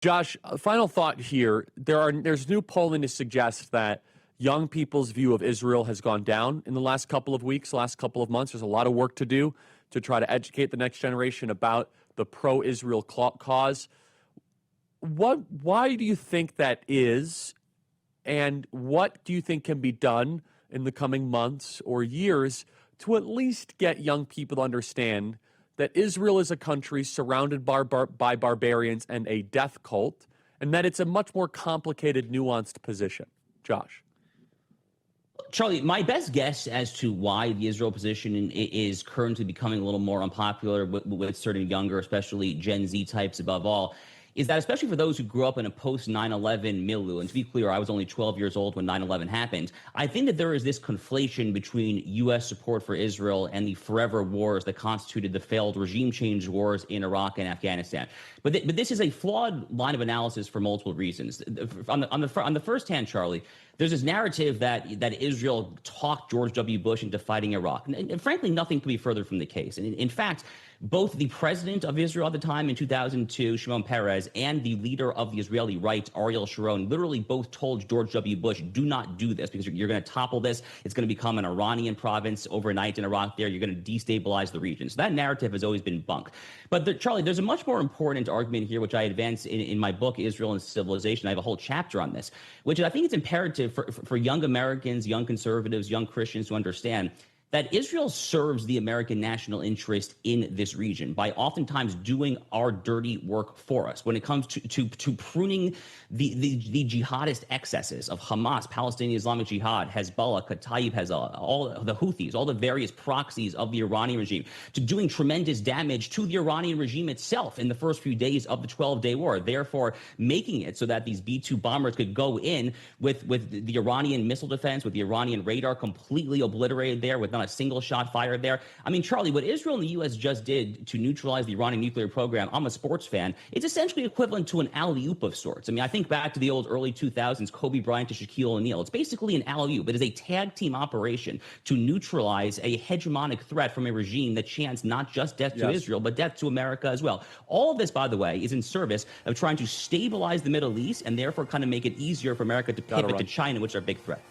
Josh, final thought here. There's new polling to suggest that young people's view of Israel has gone down in the last couple of weeks, last couple of months. There's a lot of work to do to try to educate the next generation about the pro-Israel cause. Why do you think that is, and what do you think can be done in the coming months or years to at least get young people to understand that Israel is a country surrounded by barbarians and a death cult, and that it's a much more complicated, nuanced position? Josh. Charlie, my best guess as to why the Israel position is currently becoming a little more unpopular with certain younger, especially Gen Z types above all, is that especially for those who grew up in a post 9/11 milieu, and to be clear, I was only 12 years old when 9/11 happened, I think that there is this conflation between U.S. support for Israel and the forever wars that constituted the failed regime change wars in Iraq and Afghanistan. But this is a flawed line of analysis for multiple reasons. On the first hand, Charlie, there's this narrative that Israel talked George W. Bush into fighting Iraq. And frankly, nothing could be further from the case. And in fact, both the president of Israel at the time in 2002, Shimon Peres, and the leader of the Israeli right, Ariel Sharon, literally both told George W. Bush, do not do this because you're going to topple this. It's going to become an Iranian province overnight in Iraq there. You're going to destabilize the region. So that narrative has always been bunk. But Charlie, there's a much more important argument here, which I advance in my book, Israel and Civilization. I have a whole chapter on this, which I think it's imperative for young Americans, young conservatives, young Christians to understand that Israel serves the American national interest in this region by oftentimes doing our dirty work for us when it comes to pruning the jihadist excesses of Hamas, Palestinian Islamic Jihad, Hezbollah, Kataib Hezbollah, all the Houthis, all the various proxies of the Iranian regime, to doing tremendous damage to the Iranian regime itself in the first few days of the 12-day war, therefore making it so that these B-2 bombers could go in with the Iranian missile defense, with the Iranian radar completely obliterated there, with not a single shot fired there. I mean, Charlie, what Israel and the U.S. just did to neutralize the Iranian nuclear program, I'm a sports fan, it's essentially equivalent to an alley-oop of sorts. I mean, I think back to the old early 2000s, Kobe Bryant to Shaquille O'Neal. It's basically an alley-oop. It is a tag team operation to neutralize a hegemonic threat from a regime that chants not just death to Israel, but death to America as well. All of this, by the way, is in service of trying to stabilize the Middle East and therefore kind of make it easier for America to pivot to China, which is our big threat.